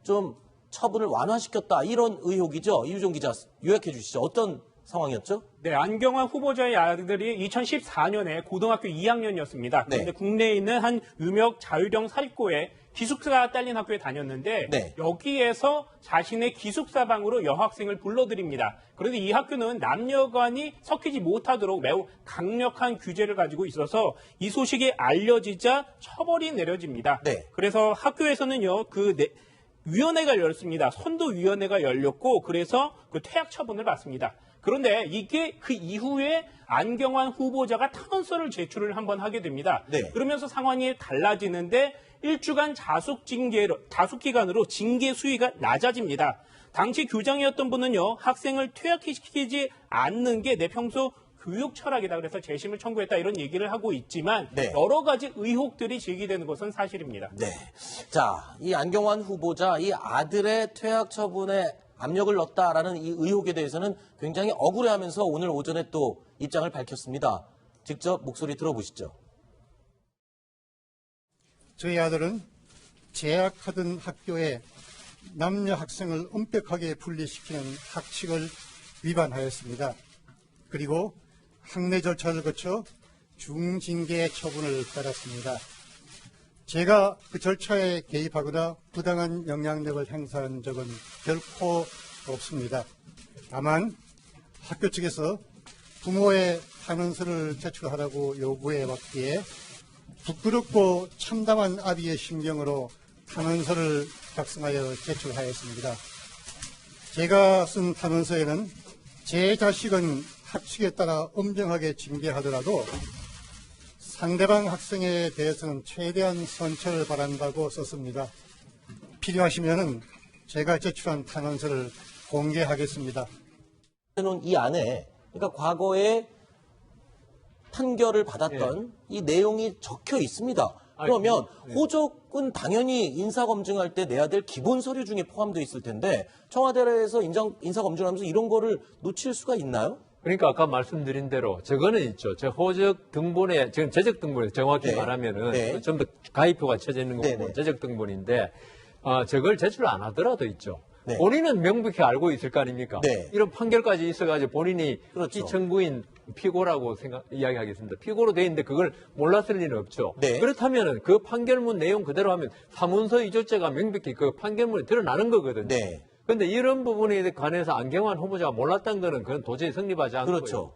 좀 처분을 완화시켰다. 이런 의혹이죠. 이유정 기자 요약해 주시죠. 어떤 상황이었죠? 네, 안경환 후보자의 아들이 2014년에 고등학교 2학년이었습니다. 네. 그런데 국내에 있는 한 유명 자율형 사립고에 기숙사가 딸린 학교에 다녔는데 네. 여기에서 자신의 기숙사방으로 여학생을 불러들입니다. 그런데 이 학교는 남녀간이 섞이지 못하도록 매우 강력한 규제를 가지고 있어서 이 소식이 알려지자 처벌이 내려집니다. 네. 그래서 학교에서는요, 위원회가 열렸습니다. 선도위원회가 열렸고 그래서 그 퇴학 처분을 받습니다. 그런데 이게 그 이후에 안경환 후보자가 탄원서를 제출을 한번 하게 됩니다. 네. 그러면서 상황이 달라지는데 1주간 자숙 기간으로 징계 수위가 낮아집니다. 당시 교장이었던 분은요, 학생을 퇴학시키지 않는 게 내 평소 교육 철학이다. 그래서 재심을 청구했다. 이런 얘기를 하고 있지만 네. 여러 가지 의혹들이 제기되는 것은 사실입니다. 네. 자, 이 안경환 후보자, 이 아들의 퇴학 처분에 압력을 넣었다라는 이 의혹에 대해서는 굉장히 억울해하면서 오늘 오전에 또 입장을 밝혔습니다. 직접 목소리 들어보시죠. 저희 아들은 재학하던 학교에 남녀 학생을 엄격하게 분리시키는 학칙을 위반하였습니다. 그리고 학내 절차를 거쳐 중징계 처분을 받았습니다. 제가 그 절차에 개입하거나 부당한 영향력을 행사한 적은 결코 없습니다. 다만 학교 측에서 부모의 탄원서를 제출하라고 요구해 왔기에 부끄럽고 참담한 아비의 심경으로 탄원서를 작성하여 제출하였습니다. 제가 쓴 탄원서에는 제 자식은 학칙에 따라 엄정하게 징계하더라도 상대방 학생에 대해서는 최대한 선처를 바란다고 썼습니다. 필요하시면 제가 제출한 탄원서를 공개하겠습니다. 이 안에 그러니까 과거에 판결을 받았던 이 내용이 적혀 있습니다. 그러면 호적은 당연히 인사검증할 때 내야 될 기본 서류 중에 포함되어 있을 텐데 청와대에서 인사검증하면서 이런 거를 놓칠 수가 있나요? 그러니까 아까 말씀드린 대로 저거는 있죠. 저 호적 등본에 지금 재적 등본에 정확히 네. 말하면은 네. 전부 가입표가 쳐져 있는 거고 네, 네. 재적 등본인데 저걸 제출 안 하더라도 있죠. 네. 본인은 명백히 알고 있을 거 아닙니까? 네. 이런 판결까지 있어가지고 본인이 그렇죠. 피청구인 피고라고 이야기하겠습니다. 피고로 돼 있는데 그걸 몰랐을 리는 없죠. 네. 그렇다면은 그 판결문 내용 그대로 하면 사문서 위조죄가 명백히 그 판결문에 드러나는 거거든요. 네. 그런데 이런 부분에 관해서 안경환 후보자가 몰랐던 거는 그건 도저히 성립하지 않고요. 그렇죠.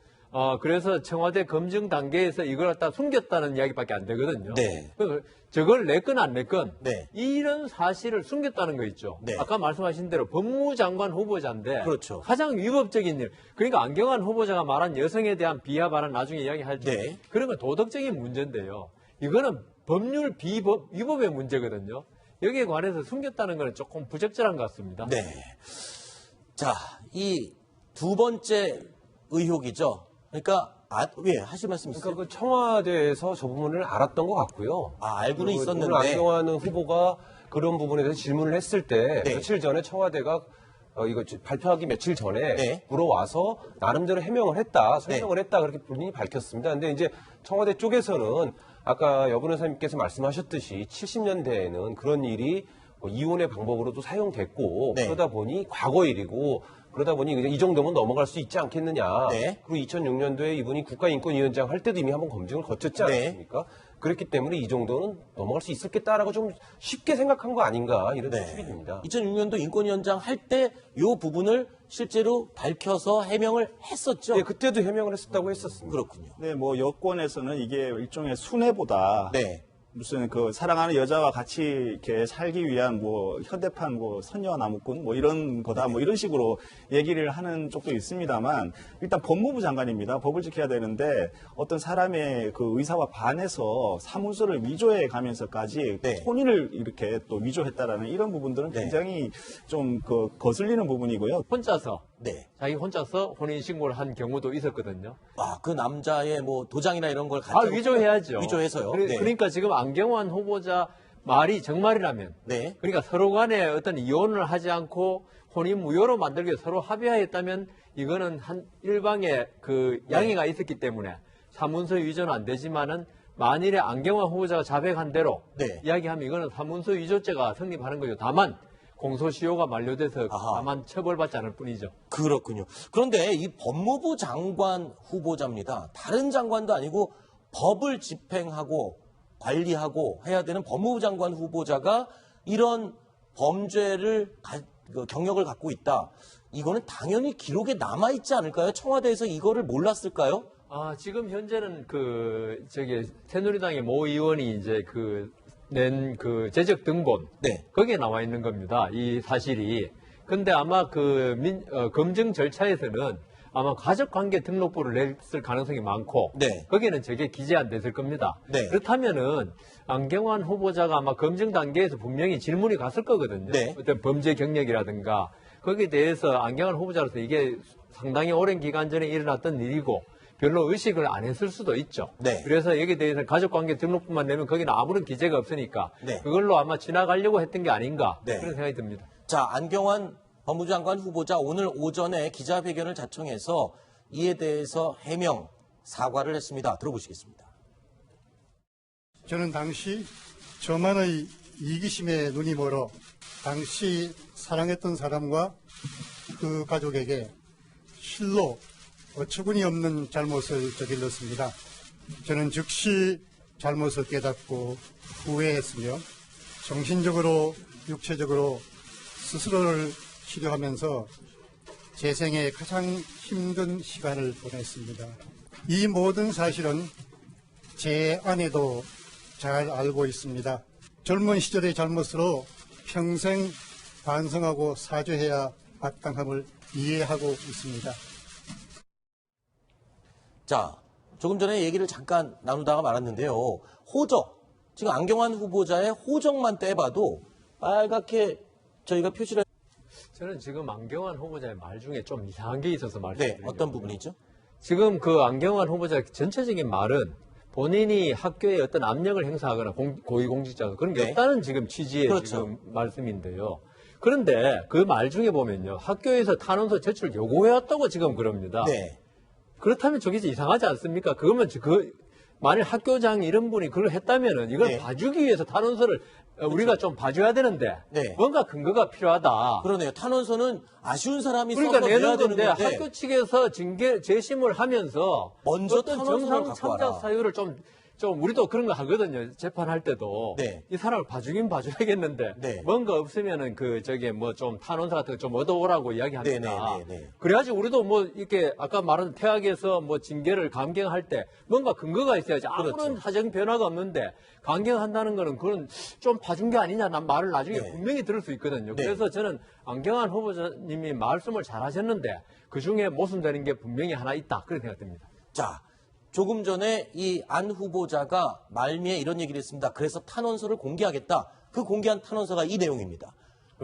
그래서 청와대 검증 단계에서 이걸 갖다 숨겼다는 이야기밖에 안 되거든요. 네. 그래서 저걸 냈건 안 냈건 네. 이런 사실을 숨겼다는 거 있죠. 네. 아까 말씀하신 대로 법무장관 후보자인데 그렇죠. 가장 위법적인 일. 그러니까 안경환 후보자가 말한 여성에 대한 비하 발언 나중에 이야기할지 네. 그런 건 도덕적인 문제인데요. 이거는 법률 위법의 문제거든요. 여기에 관해서 숨겼다는 건 조금 부적절한 것 같습니다. 네. 자, 이 두 번째 의혹이죠. 그러니까 하실 말씀 있으세요? 그러니까 그 청와대에서 저 부분을 알았던 것 같고요. 알고는 그리고 있었는데. 오늘 안경환 후보가 그런 부분에 대해서 질문을 했을 때 네. 며칠 전에 청와대가 이거 발표하기 며칠 전에 네. 물어와서 나름대로 해명을 했다, 설명을 했다 그렇게 본인이 밝혔습니다. 근데 이제 청와대 쪽에서는 아까 여 변호사님께서 말씀하셨듯이 70년대에는 그런 일이 이혼의 방법으로도 사용됐고 네. 그러다 보니 과거 일이고 그러다 보니 이제 이 정도면 넘어갈 수 있지 않겠느냐. 네. 그리고 2006년도에 이분이 국가인권위원장 할 때도 이미 한번 검증을 거쳤지 않았습니까? 그렇기 때문에 이 정도는 넘어갈 수 있었겠다라고 좀 쉽게 생각한 거 아닌가 이런 추측이 듭니다. 2006년도 인권위원장 할 때 이 부분을 실제로 밝혀서 해명을 했었죠. 네, 그때도 해명을 했었다고 했었습니다. 그렇군요. 네, 뭐 여권에서는 이게 일종의 순회보다 네. 무슨 그 사랑하는 여자와 같이 이렇게 살기 위한 뭐 현대판 뭐 선녀 나무꾼 뭐 이런 거다 뭐 이런 식으로 얘기를 하는 쪽도 있습니다만 일단 법무부 장관입니다. 법을 지켜야 되는데 어떤 사람의 그 의사와 반해서 사문서를 위조해 가면서까지 네. 혼인을 이렇게 또 위조했다라는 이런 부분들은 네. 굉장히 좀 그 거슬리는 부분이고요. 혼자서 네. 자기 혼자서 혼인신고를 한 경우도 있었거든요. 그 남자의 뭐 도장이나 이런 걸 가지고 위조해야죠. 위조해서요. 네. 그러니까 지금 안경환 후보자 말이 정말이라면 네. 그러니까 서로 간에 어떤 이혼을 하지 않고 혼인 무효로 만들기 위해 서로 합의하였다면 이거는 한 일방의 그 양해가 있었기 때문에 사문서 위조는 안 되지만은 만일에 안경환 후보자가 자백한 대로 네. 이야기하면 이거는 사문서 위조죄가 성립하는 거죠. 다만 공소시효가 만료돼서 다만 처벌받지 않을 뿐이죠. 그렇군요. 그런데 이 법무부 장관 후보자입니다. 다른 장관도 아니고 법을 집행하고 관리하고 해야 되는 법무부 장관 후보자가 이런 범죄를 경력을 갖고 있다. 이거는 당연히 기록에 남아있지 않을까요? 청와대에서 이거를 몰랐을까요? 지금 현재는 새누리당의 모 의원이 이제 낸 재적 등본. 네. 거기에 나와 있는 겁니다. 이 사실이. 근데 아마 검증 절차에서는 아마 가족관계 등록부를 냈을 가능성이 많고. 네. 거기에는 저게 기재 안 됐을 겁니다. 네. 그렇다면은 안경환 후보자가 아마 검증 단계에서 분명히 질문이 갔을 거거든요. 네. 어떤 범죄 경력이라든가. 거기에 대해서 안경환 후보자로서 이게 상당히 오랜 기간 전에 일어났던 일이고 별로 의식을 안 했을 수도 있죠. 네. 그래서 여기에 대해서 가족관계 등록부만 내면 거기는 아무런 기재가 없으니까 네. 그걸로 아마 지나가려고 했던 게 아닌가 네. 그런 생각이 듭니다. 자, 안경환 법무부 장관 후보자 오늘 오전에 기자회견을 자청해서 이에 대해서 해명, 사과를 했습니다. 들어보시겠습니다. 저는 당시 저만의 이기심에 눈이 멀어 당시 사랑했던 사람과 그 가족에게 실로 어처구니 없는 잘못을 저질렀습니다. 저는 즉시 잘못을 깨닫고 후회했으며 정신적으로 육체적으로 스스로를 치료하면서 제 생에 가장 힘든 시간을 보냈습니다. 이 모든 사실은 제 아내도 잘 알고 있습니다. 젊은 시절의 잘못으로 평생 반성하고 사죄해야 마땅함을 이해하고 있습니다. 자, 조금 전에 얘기를 잠깐 나누다가 말았는데요. 호적, 지금 안경환 후보자의 호적만 떼봐도 빨갛게 저희가 표시를 저는 지금 안경환 후보자의 말 중에 좀 이상한 게 있어서 네, 말씀드리려고요. 어떤 부분이죠? 지금 그 안경환 후보자 전체적인 말은 본인이 학교에 어떤 압력을 행사하거나 고위공직자가 그런 게 네. 없다는 지금 취지의 그렇죠. 지금 말씀인데요. 그런데 그 말 중에 보면요. 학교에서 탄원서 제출 요구해왔다고 지금 그럽니다. 네. 그렇다면 저게 이상하지 않습니까? 그러면 만일 학교장 이런 분이 그걸 했다면은 이걸 네. 봐주기 위해서 탄원서를 우리가 좀 봐줘야 되는데 네. 뭔가 근거가 필요하다. 그러네요. 탄원서는 아쉬운 사람이 그러니까 써서 내는 내야 되는 건데 건데 학교 측에서 재심을 하면서 먼저 어떤 탄원서를 정상 갖고 와라. 참작 사유를 좀 우리도 그런 거 하거든요. 재판할 때도 네. 이 사람을 봐주긴 봐줘야겠는데 네. 뭔가 없으면은 좀 탄원서 같은 거 좀 얻어오라고 이야기합니다. 네. 그래가지고 우리도 뭐 이렇게 아까 말한 퇴학에서 뭐 징계를 감경할 때 뭔가 근거가 있어야지. 아무런 그렇죠. 사정 변화가 없는데 감경한다는 거는 그건 좀 봐준 게 아니냐 난 말을 나중에 네. 분명히 들을 수 있거든요. 네. 그래서 저는 안경환 후보자님이 말씀을 잘 하셨는데 그 중에 모순되는 게 분명히 하나 있다. 그렇게 생각됩니다. 자, 조금 전에 이 안 후보자가 말미에 이런 얘기를 했습니다. 그래서 탄원서를 공개하겠다. 그 공개한 탄원서가 이 내용입니다.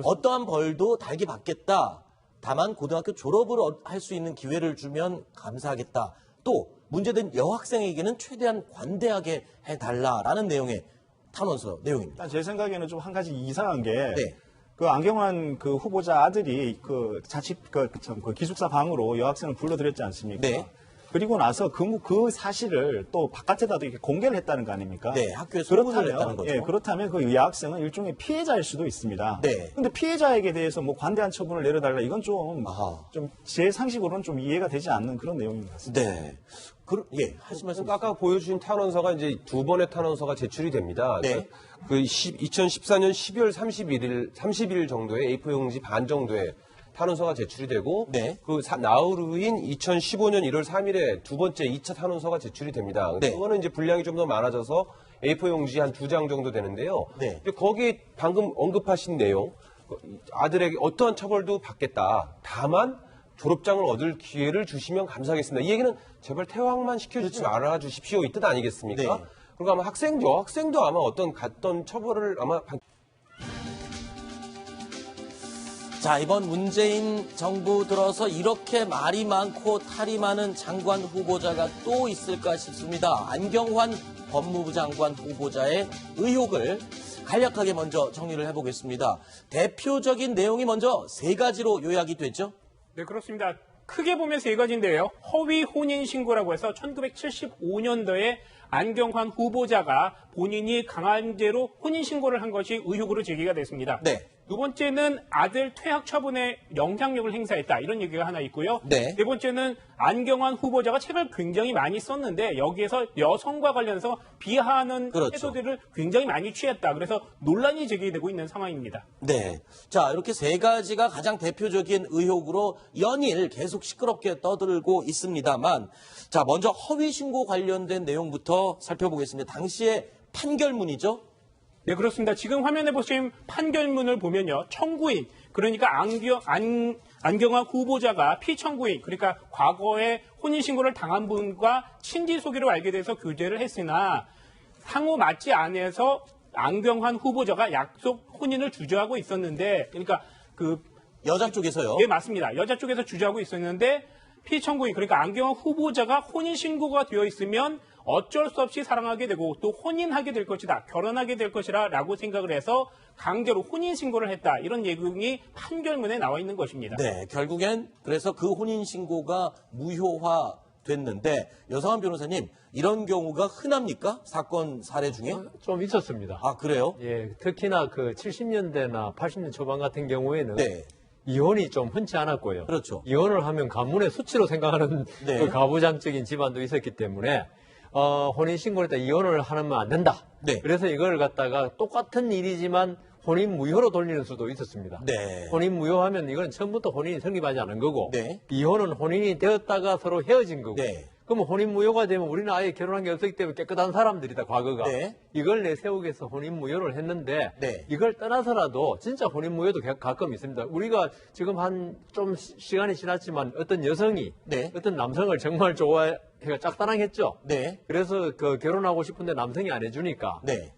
어떠한 벌도 달게 받겠다. 다만 고등학교 졸업을 할 수 있는 기회를 주면 감사하겠다. 또 문제된 여학생에게는 최대한 관대하게 해달라라는 내용의 탄원서 내용입니다. 일단 제 생각에는 좀 한 가지 이상한 게 네. 그 안경환 그 후보자 아들이 그 그 기숙사 방으로 여학생을 불러들였지 않습니까? 네. 그리고 나서 그 사실을 또 바깥에다도 이렇게 공개를 했다는 거 아닙니까? 네, 학교에 소문을 냈다는 거죠. 예, 그렇다면 그 여학생은 일종의 피해자일 수도 있습니다. 네. 근데 피해자에게 대해서 뭐 관대한 처분을 내려달라 이건 아하. 좀 제 상식으로는 좀 이해가 되지 않는 그런 내용인 것 같습니다. 네. 하신 말씀. 그러니까 아까 보여주신 탄원서가 이제 두 번의 탄원서가 제출이 됩니다. 네. 그 2014년 12월 30일 정도에 A4 용지 반 정도의 탄원서가 제출이 되고 네. 나흘 후인 2015년 1월 3일에 두 번째 2차 탄원서가 제출이 됩니다. 근데 네. 그거는 이제 분량이 좀 더 많아져서 A4 용지 한 2장 정도 되는데요. 네. 근데 거기 방금 언급하신 내용, 아들에게 어떠한 처벌도 받겠다. 다만 졸업장을 얻을 기회를 주시면 감사하겠습니다. 이 얘기는 제발 퇴학만 시켜주지 말아 주십시오. 이 뜻 아니겠습니까? 네. 그리고 아마 여학생도 아마 어떤 처벌을 아마 자, 이번 문재인 정부 들어서 이렇게 말이 많고 탈이 많은 장관 후보자가 또 있을까 싶습니다. 안경환 법무부 장관 후보자의 의혹을 간략하게 먼저 정리를 해보겠습니다. 대표적인 내용이 먼저 세 가지로 요약이 됐죠? 네, 그렇습니다. 크게 보면 세 가지인데요. 허위 혼인신고라고 해서 1975년도에 안경환 후보자가 본인이 강간죄로 혼인신고를 한 것이 의혹으로 제기가 됐습니다. 네. 두 번째는 아들 퇴학 처분에 영향력을 행사했다. 이런 얘기가 하나 있고요. 네. 네 번째는 안경환 후보자가 책을 굉장히 많이 썼는데 여기에서 여성과 관련해서 비하하는 그렇죠. 태도들을 굉장히 많이 취했다. 그래서 논란이 제기되고 있는 상황입니다. 네. 자, 이렇게 세 가지가 가장 대표적인 의혹으로 연일 계속 시끄럽게 떠들고 있습니다만, 자, 먼저 허위 신고 관련된 내용부터 살펴보겠습니다. 당시의 판결문이죠? 네, 그렇습니다. 지금 화면에 보신 판결문을 보면요. 청구인, 그러니까 안경환 후보자가 피청구인, 그러니까 과거에 혼인신고를 당한 분과 친지 소개로 알게 돼서 교제를 했으나 상호 맞지 않아서 안경환 후보자가 약속 혼인을 주저하고 있었는데, 그러니까 여자 쪽에서요? 예, 맞습니다. 여자 쪽에서 주저하고 있었는데 피청구인, 그러니까 안경환 후보자가 혼인신고가 되어 있으면 어쩔 수 없이 사랑하게 되고 또 혼인하게 될 것이다. 결혼하게 될 것이라 라고 생각을 해서 강제로 혼인신고를 했다. 이런 내용이 판결문에 나와 있는 것입니다. 네, 결국엔 그래서 그 혼인신고가 무효화됐는데 여성한 변호사님, 이런 경우가 흔합니까? 사건 사례 중에? 좀 있었습니다. 아, 그래요? 예, 특히나 그 70년대나 80년 초반 같은 경우에는 네. 이혼이 좀 흔치 않았고요. 그렇죠. 이혼을 하면 가문의 수치로 생각하는 네. 그 가부장적인 집안도 있었기 때문에 혼인신고를 했다 이혼을 하면 안 된다. 네. 그래서 이걸 갖다가 똑같은 일이지만 혼인 무효로 돌리는 수도 있었습니다. 네. 혼인 무효하면 이건 처음부터 혼인이 성립하지 않은 거고 네. 이혼은 혼인이 되었다가 서로 헤어진 거고 네. 그러면 혼인 무효가 되면 우리는 아예 결혼한 게 없었기 때문에 깨끗한 사람들이다 과거가 네. 이걸 내세우기 위해서 혼인 무효를 했는데 네. 이걸 떠나서라도 진짜 혼인 무효도 가끔 있습니다. 우리가 지금 한 좀 시간이 지났지만 어떤 여성이 네. 어떤 남성을 정말 좋아해가 짝사랑했죠. 네. 그래서 그 결혼하고 싶은데 남성이 안 해주니까 네.